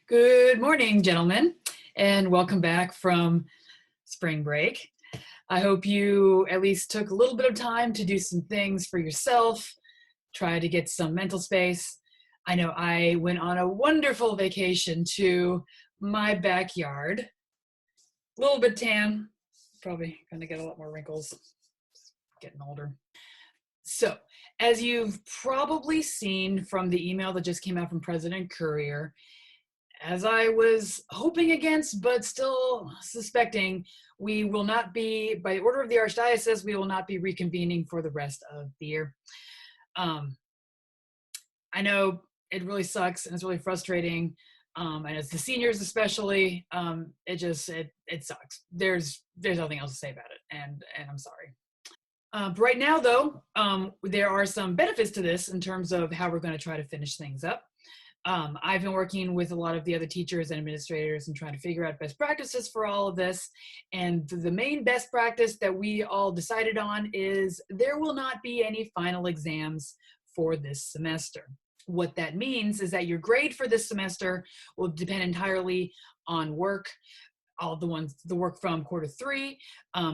Good morning, gentlemen, and welcome back from spring break. I hope you at least took a little bit of time to do some things for yourself, try to get some mental space. I know I went on a wonderful vacation to my backyard. A little bit tan, probably gonna get a lot more wrinkles, getting older. So, as you've probably seen from the email that just came out from President Courier, as I was hoping against, but still suspecting, we will not be, by order of the Archdiocese, we will not be reconvening for the rest of the year. I know it really sucks and it's really frustrating. And as the seniors especially, it sucks. There's nothing else to say about it, and I'm sorry. Right now, though, there are some benefits to this in terms of how we're going to try to finish things up. I've been working with a lot of the other teachers and administrators and trying to figure out best practices for all of this. And the main best practice that we all decided on is there will not be any final exams for this semester. What that means is that your grade for this semester will depend entirely on work, the work from quarter three,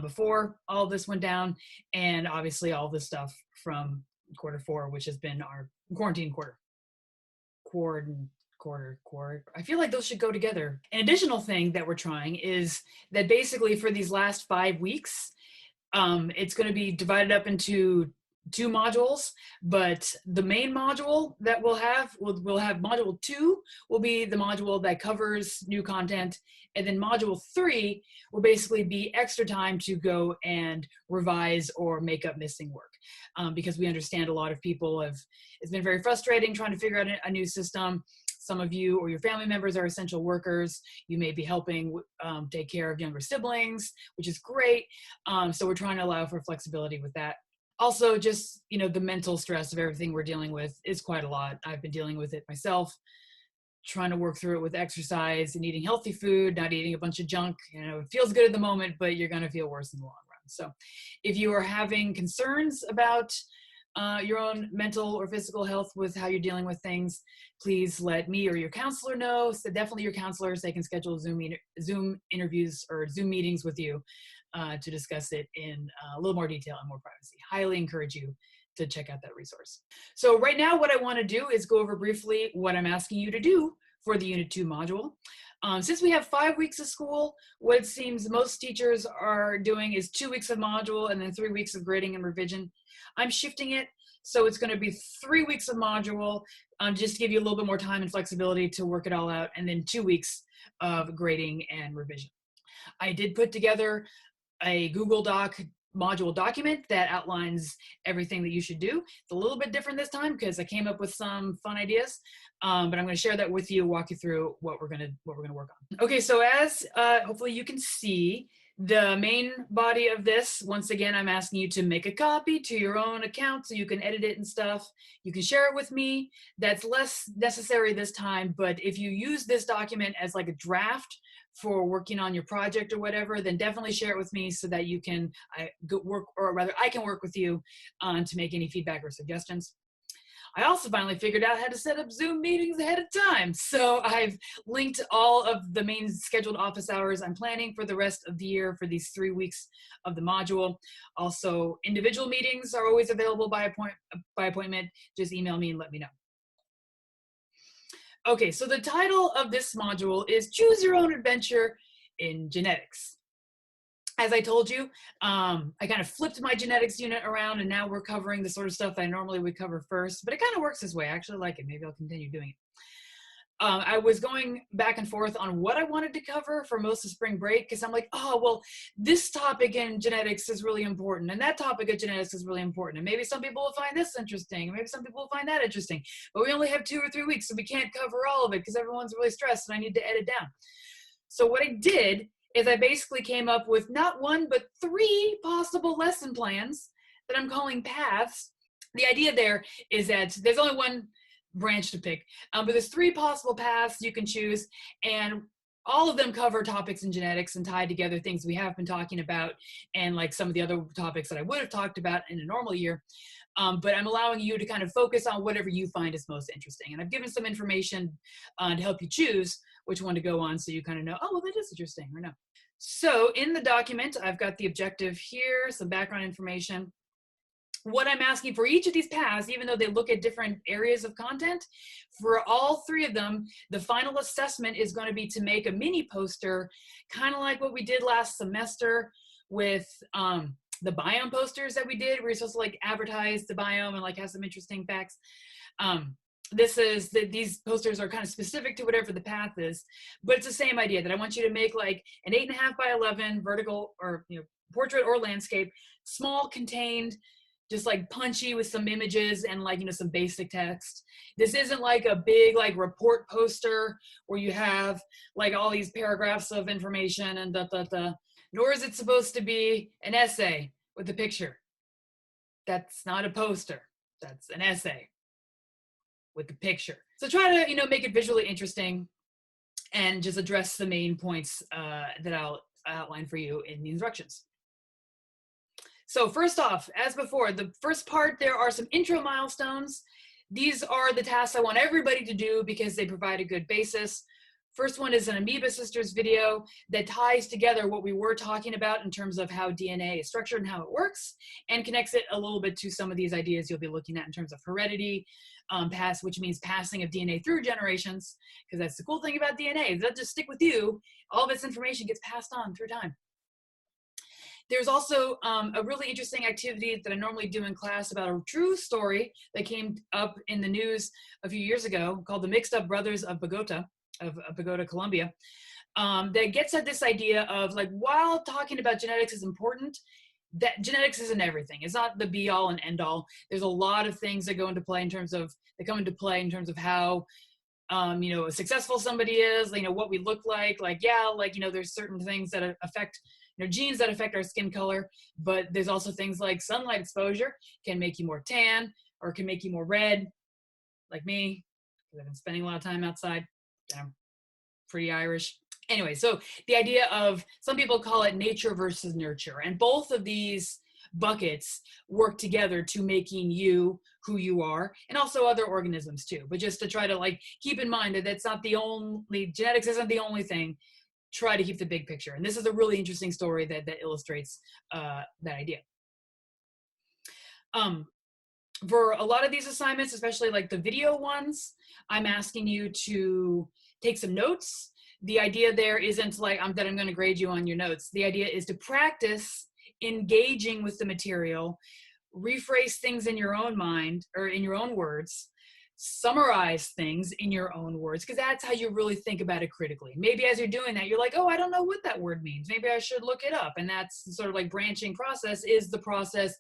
before all this went down, and obviously all this stuff from quarter four, which has been our quarantine quarter. Quarter. I feel like those should go together. An additional thing that we're trying is that basically for these last 5 weeks, it's going to be divided up into 2 modules, but the main module that we'll have module 2 will be the module that covers new content, and then module 3 will basically be extra time to go and revise or make up missing work, because we understand a lot of people it's been very frustrating trying to figure out a new system. Some of you or your family members are essential workers. You may be helping take care of younger siblings, which is great. So we're trying to allow for flexibility with that. Also, just, the mental stress of everything we're dealing with is quite a lot. I've been dealing with it myself, trying to work through it with exercise and eating healthy food, not eating a bunch of junk. It feels good at the moment, but you're going to feel worse in the long run. So if you are having concerns about your own mental or physical health with how you're dealing with things, please let me or your counselor know. So definitely your counselors, they can schedule Zoom interviews or Zoom meetings with you to discuss it in a little more detail and more privacy. Highly encourage you to check out that resource. So right now, what I want to do is go over briefly what I'm asking you to do for the Unit 2 module. Since we have 5 weeks of school, what it seems most teachers are doing is 2 weeks of module and then 3 weeks of grading and revision. I'm shifting it, so it's going to be 3 weeks of module, just to give you a little bit more time and flexibility to work it all out, and then 2 weeks of grading and revision. I did put together a Google Doc module document that outlines everything that you should do. It's a little bit different this time because I came up with some fun ideas, but I'm going to share that with you, walk you through what we're going to work on. Okay, so as hopefully you can see, the main body of this, once again, I'm asking you to make a copy to your own account so you can edit it and stuff. You can share it with me. That's less necessary this time, but if you use this document as like a draft for working on your project or whatever, then definitely share it with me so that you can I can work with you to make any feedback or suggestions. I also finally figured out how to set up Zoom meetings ahead of time. So I've linked all of the main scheduled office hours I'm planning for the rest of the year for these 3 weeks of the module. Also, individual meetings are always available by appointment. Just email me and let me know. Okay, so the title of this module is Choose Your Own Adventure in Genetics. As I told you, I kind of flipped my genetics unit around, and now we're covering the sort of stuff I normally would cover first, but it kind of works this way. I actually like it. Maybe I'll continue doing it. I was going back and forth on what I wanted to cover for most of spring break, because I'm like, oh, well, this topic in genetics is really important, and that topic of genetics is really important, and maybe some people will find this interesting, and maybe some people will find that interesting, but we only have 2 or 3 weeks, so we can't cover all of it because everyone's really stressed, and I need to edit down. So what I did is I basically came up with not 1, but 3 possible lesson plans that I'm calling paths. The idea there is that there's only 1 branch to pick, but there's 3 possible paths you can choose, and all of them cover topics in genetics and tie together things we have been talking about and like some of the other topics that I would have talked about in a normal year. But I'm allowing you to kind of focus on whatever you find is most interesting. And I've given some information to help you choose which one to go on, so you kind of know, oh, well, that is interesting, or no. So in the document, I've got the objective here, some background information. What I'm asking for each of these paths, even though they look at different areas of content, for all three of them, the final assessment is going to be to make a mini poster, kind of like what we did last semester with the biome posters that we did. We were supposed to like advertise the biome and like have some interesting facts. These posters are kind of specific to whatever the path is, but it's the same idea that I want you to make like an 8.5 by 11 vertical or portrait or landscape, small, contained, just like punchy with some images and like, some basic text. This isn't like a big like report poster where you have like all these paragraphs of information and nor is it supposed to be an essay with a picture. That's not a poster. That's an essay with the picture. So try to, make it visually interesting and just address the main points that I'll outline for you in the instructions. So first off, as before, the first part, there are some intro milestones. These are the tasks I want everybody to do because they provide a good basis. First one is an Amoeba Sisters video that ties together what we were talking about in terms of how DNA is structured and how it works, and connects it a little bit to some of these ideas you'll be looking at in terms of heredity, which means passing of DNA through generations, because that's the cool thing about DNA. It doesn't just stick with you. All of its information gets passed on through time. There's also a really interesting activity that I normally do in class about a true story that came up in the news a few years ago called the Mixed Up Brothers of Bogota, Colombia, that gets at this idea of like, while talking about genetics is important, that genetics isn't everything. It's not the be all and end all. There's a lot of things that come into play in terms of how successful somebody is, what we look like, there's certain things that affect, genes that affect our skin color, but there's also things like sunlight exposure can make you more tan or can make you more red, like me, because I've been spending a lot of time outside. I'm pretty Irish. Anyway, so the idea of, some people call it nature versus nurture, and both of these buckets work together to making you who you are, and also other organisms too. But just to try to like keep in mind that that's not the only, genetics isn't the only thing. Try to keep the big picture. And this is a really interesting story that illustrates that idea. For a lot of these assignments, especially like the video ones, I'm asking you to take some notes. The idea there isn't like that I'm going to grade you on your notes. The idea is to practice engaging with the material, rephrase things in your own mind or in your own words, summarize things in your own words, because that's how you really think about it critically. Maybe as you're doing that, you're like, oh, I don't know what that word means. Maybe I should look it up. And that's sort of like branching process is the process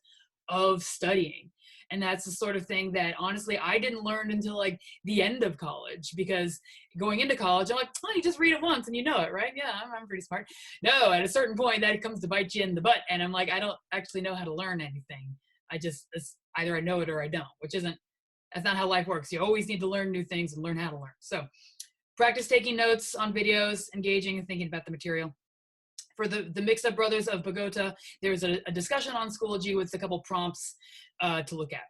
of studying. And that's the sort of thing that honestly, I didn't learn until like the end of college, because going into college, I'm like, oh, you just read it once and you know it, right? Yeah, I'm pretty smart. No, at a certain point that comes to bite you in the butt. And I'm like, I don't actually know how to learn anything. It's either I know it or I don't, that's not how life works. You always need to learn new things and learn how to learn. So practice taking notes on videos, engaging and thinking about the material. For the Mixed Up Brothers of Bogota, there's a discussion on Schoology with a couple prompts to look at.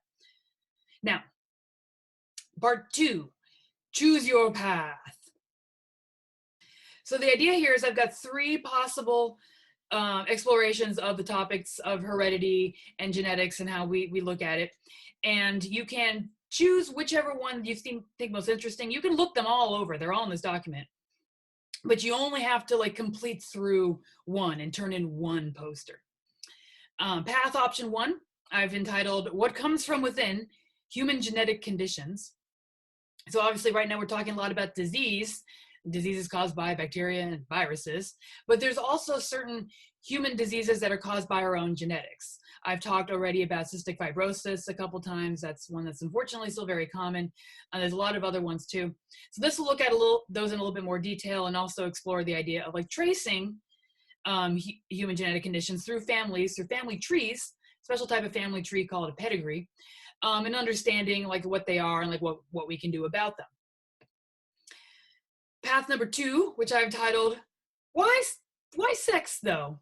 Now, part 2, choose your path. So the idea here is I've got 3 possible explorations of the topics of heredity and genetics and how we look at it. And you can choose whichever one you think most interesting. You can look them all over. They're all in this document. But you only have to like complete through one and turn in one poster. Path option 1, I've entitled, What Comes From Within, Human Genetic Conditions. So obviously right now we're talking a lot about diseases caused by bacteria and viruses, but there's also certain human diseases that are caused by our own genetics. I've talked already about cystic fibrosis a couple times. That's one that's unfortunately still very common. There's a lot of other ones too. So this will look at those in a little bit more detail, and also explore the idea of like tracing human genetic conditions through families, through family trees, special type of family tree called a pedigree, and understanding like what they are and like what we can do about them. Path number 2, which I've titled, Why sex though?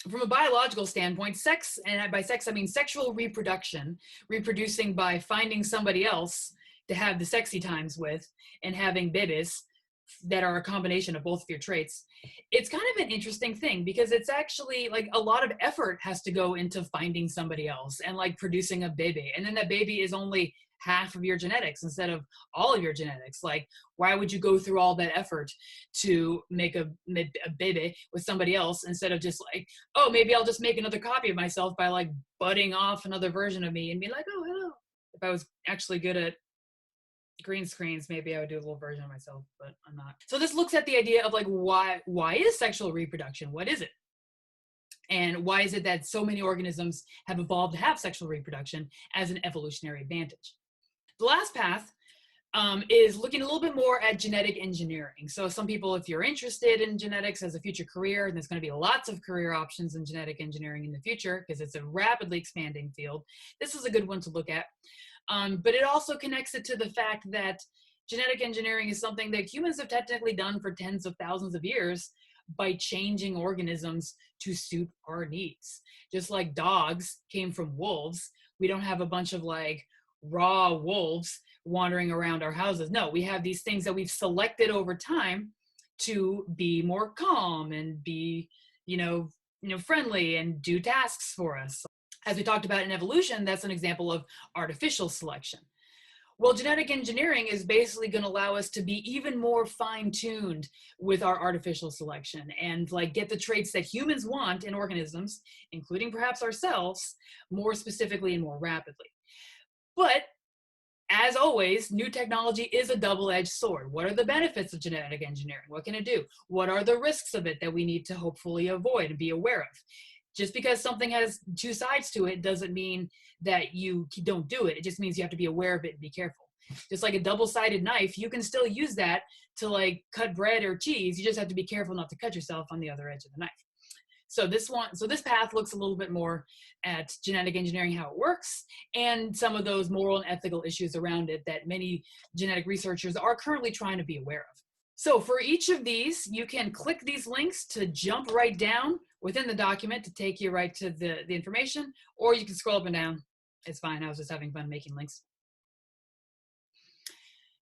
From a biological standpoint, sex, and by sex I mean sexual reproduction, reproducing by finding somebody else to have the sexy times with and having babies, that are a combination of both of your traits, it's kind of an interesting thing because it's actually like a lot of effort has to go into finding somebody else and like producing a baby. And then that baby is only half of your genetics instead of all of your genetics. Like, why would you go through all that effort to make a baby with somebody else instead of just like, oh, maybe I'll just make another copy of myself by like budding off another version of me and be like, oh, hello. If I was actually good at green screens, maybe I would do a little version of myself, but I'm not. So this looks at the idea of like, why is sexual reproduction? What is it? And why is it that so many organisms have evolved to have sexual reproduction as an evolutionary advantage? The last path is looking a little bit more at genetic engineering. So some people, if you're interested in genetics as a future career, and there's going to be lots of career options in genetic engineering in the future because it's a rapidly expanding field, this is a good one to look at. But it also connects it to the fact that genetic engineering is something that humans have technically done for tens of thousands of years by changing organisms to suit our needs. Just like dogs came from wolves, we don't have a bunch of like raw wolves wandering around our houses. No, we have these things that we've selected over time to be more calm and be, friendly and do tasks for us. As we talked about in evolution, that's an example of artificial selection. Well, genetic engineering is basically going to allow us to be even more fine-tuned with our artificial selection and like get the traits that humans want in organisms, including perhaps ourselves, more specifically and more rapidly. But as always, new technology is a double-edged sword. What are the benefits of genetic engineering? What can it do? What are the risks of it that we need to hopefully avoid and be aware of? Just because something has two sides to it doesn't mean that you don't do it. It just means you have to be aware of it and be careful. Just like a double-sided knife, you can still use that to like cut bread or cheese. You just have to be careful not to cut yourself on the other edge of the knife. So this path looks a little bit more at genetic engineering, how it works, and some of those moral and ethical issues around it that many genetic researchers are currently trying to be aware of. So for each of these, you can click these links to jump right down within the document to take you right to the information, or you can scroll up and down. It's fine. I was just having fun making links.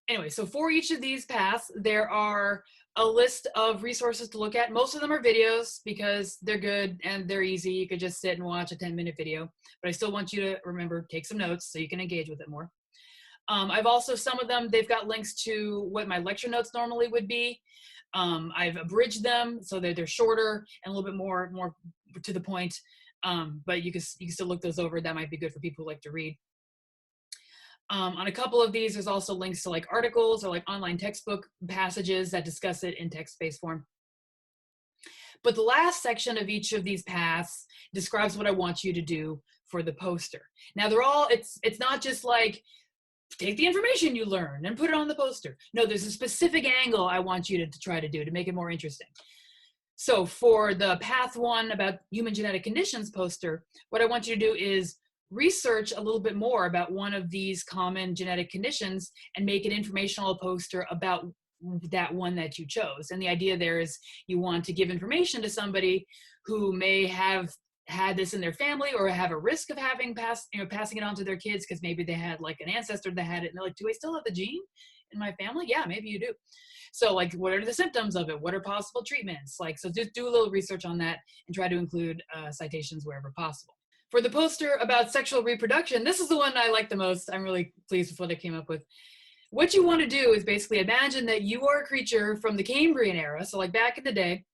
Anyway, so for each of these paths, there are a list of resources to look at. Most of them are videos because they're good and they're easy. You could just sit and watch a 10-minute video, but I still want you to remember, take some notes so you can engage with it more. I've also, some of them, they've got links to what my lecture notes normally would be. I've abridged them so that they're shorter and a little bit more to the point, but you can still look those over. That might be good for people who like to read. On a couple of these, there's also links to like articles or like online textbook passages that discuss it in text-based form. But the last section of each of these paths describes what I want you to do for the poster. Now it's not just like, take the information you learn and put it on the poster. No, there's a specific angle I want you to try to do to make it more interesting. So for the path 1 about human genetic conditions poster, what I want you to do is research a little bit more about one of these common genetic conditions and make an informational poster about that one that you chose. And the idea there is you want to give information to somebody who may have had this in their family or have a risk of having passing it on to their kids because maybe they had like an ancestor that had it and they're like, do I still have the gene in my family? Yeah, maybe you do. So like, what are the symptoms of it? What are possible treatments? Like, so just do a little research on that and try to include citations wherever possible. For the poster about sexual reproduction, this is the one I like the most. I'm really pleased with what I came up with. What you want to do is basically imagine that you are a creature from the Cambrian era, so like back in the day,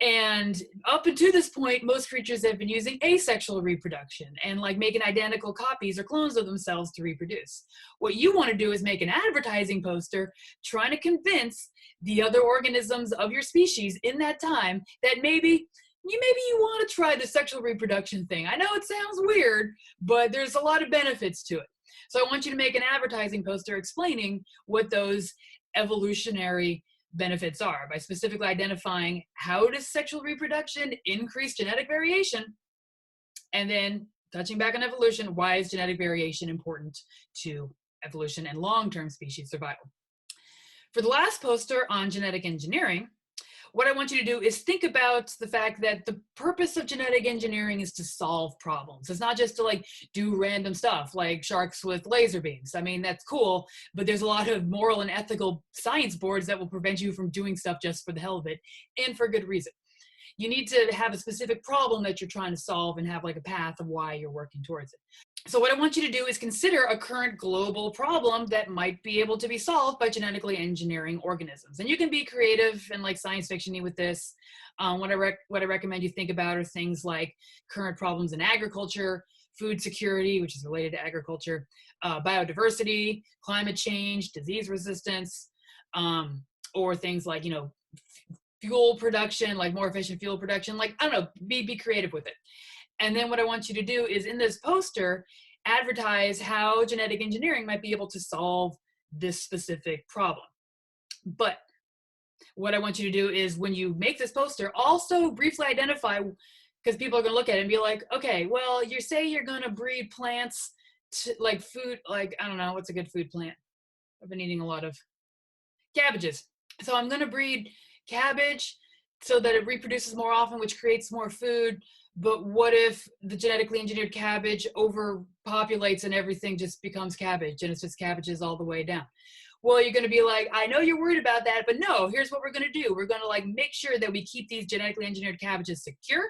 and up until this point, most creatures have been using asexual reproduction and like making identical copies or clones of themselves to reproduce. What you want to do is make an advertising poster trying to convince the other organisms of your species in that time that maybe you want to try the sexual reproduction thing. I know it sounds weird, but there's a lot of benefits to it. So I want you to make an advertising poster explaining what those evolutionary benefits are by specifically identifying how does sexual reproduction increase genetic variation, and then touching back on evolution, why is genetic variation important to evolution and long-term species survival. For the last poster on genetic engineering, what I want you to do is think about the fact that the purpose of genetic engineering is to solve problems. It's not just to like do random stuff like sharks with laser beams. I mean, that's cool, but there's a lot of moral and ethical science boards that will prevent you from doing stuff just for the hell of it and for good reason. You need to have a specific problem that you're trying to solve and have like a path of why you're working towards it. So what I want you to do is consider a current global problem that might be able to be solved by genetically engineering organisms. And you can be creative and like science fiction-y with this. What I recommend you think about are things like current problems in agriculture, food security, which is related to agriculture, biodiversity, climate change, disease resistance, or things like, fuel production, like more efficient fuel production. Like, I don't know, be creative with it. And then what I want you to do is in this poster, advertise how genetic engineering might be able to solve this specific problem. But what I want you to do is when you make this poster, also briefly identify, because people are going to look at it and be like, okay, well, you say you're going to breed plants to, like food, like, I don't know, what's a good food plant? I've been eating a lot of cabbages. So I'm going to breed cabbage so that it reproduces more often, which creates more food. But what if the genetically engineered cabbage overpopulates and everything just becomes cabbage and it's just cabbages all the way down? Well, you're going to be like, I know you're worried about that, but no, here's what we're going to do. We're going to like make sure that we keep these genetically engineered cabbages secure,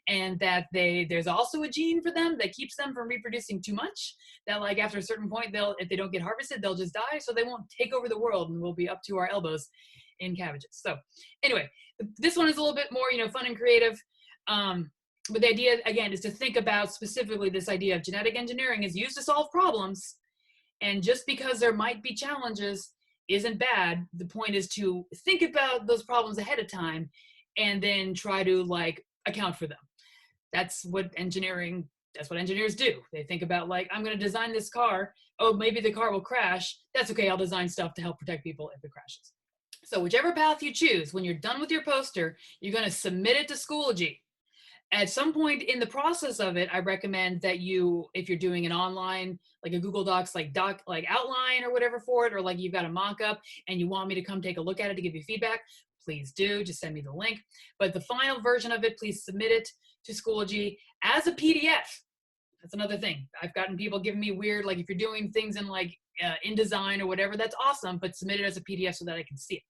and that there's also a gene for them that keeps them from reproducing too much, that like after a certain point, if they don't get harvested, they'll just die. So they won't take over the world and we'll be up to our elbows in cabbages. So anyway, this one is a little bit more, fun and creative. But the idea, again, is to think about specifically this idea of genetic engineering is used to solve problems. And just because there might be challenges isn't bad. The point is to think about those problems ahead of time and then try to like account for them. That's what engineers do. They think about like, I'm going to design this car. Oh, maybe the car will crash. That's okay. I'll design stuff to help protect people if it crashes. So whichever path you choose, when you're done with your poster, you're going to submit it to Schoology. At some point in the process of it, I recommend that if you're doing an online, like a Google Docs, like outline or whatever for it, or like you've got a mock-up and you want me to come take a look at it to give you feedback, please do, just send me the link. But the final version of it, please submit it to Schoology as a PDF. That's another thing. I've gotten people giving me weird, like if you're doing things in like InDesign or whatever, that's awesome, but submit it as a PDF so that I can see it.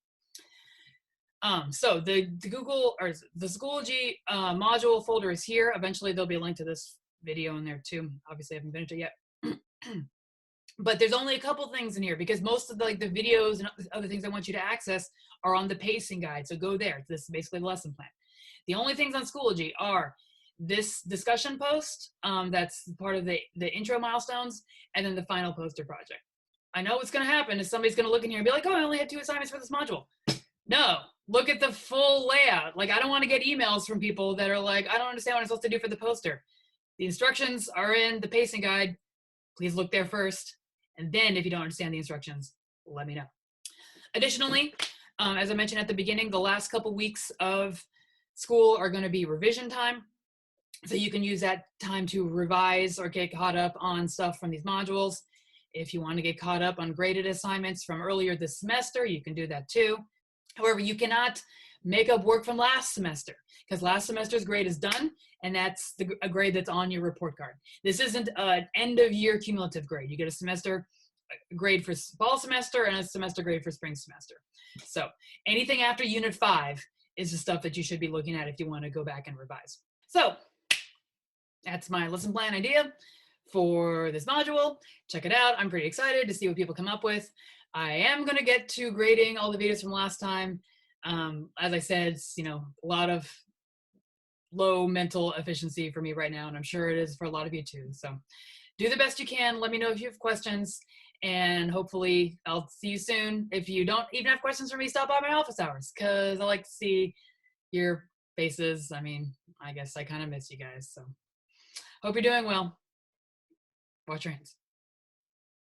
So the Schoology module folder is here. Eventually there'll be a link to this video in there too. Obviously I haven't finished it yet. But there's only a couple things in here because most of the videos and other things I want you to access are on the pacing guide. So go there. This is basically the lesson plan. The only things on Schoology are this discussion post, that's part of the intro milestones, and then the final poster project. I know what's going to happen is somebody's going to look in here and be like, oh, I only had 2 assignments for this module. No, look at the full layout. Like, I don't want to get emails from people that are like, I don't understand what I'm supposed to do for the poster. The instructions are in the pacing guide. Please look there first. And then if you don't understand the instructions, let me know. Additionally, as I mentioned at the beginning, the last couple weeks of school are going to be revision time. So you can use that time to revise or get caught up on stuff from these modules. If you want to get caught up on graded assignments from earlier this semester, you can do that too. However, you cannot make up work from last semester because last semester's grade is done, and that's a grade that's on your report card. This isn't an end of year cumulative grade. You get a semester grade for fall semester and a semester grade for spring semester. So anything after unit 5 is the stuff that you should be looking at if you want to go back and revise. So that's my lesson plan idea for this module. Check it out. I'm pretty excited to see what people come up with. I am going to get to grading all the videos from last time. As I said, it's, a lot of low mental efficiency for me right now, and I'm sure it is for a lot of you too. So do the best you can. Let me know if you have questions, and hopefully I'll see you soon. If you don't even have questions for me, stop by my office hours because I like to see your faces. I mean, I guess I kind of miss you guys. So hope you're doing well. Wash your hands.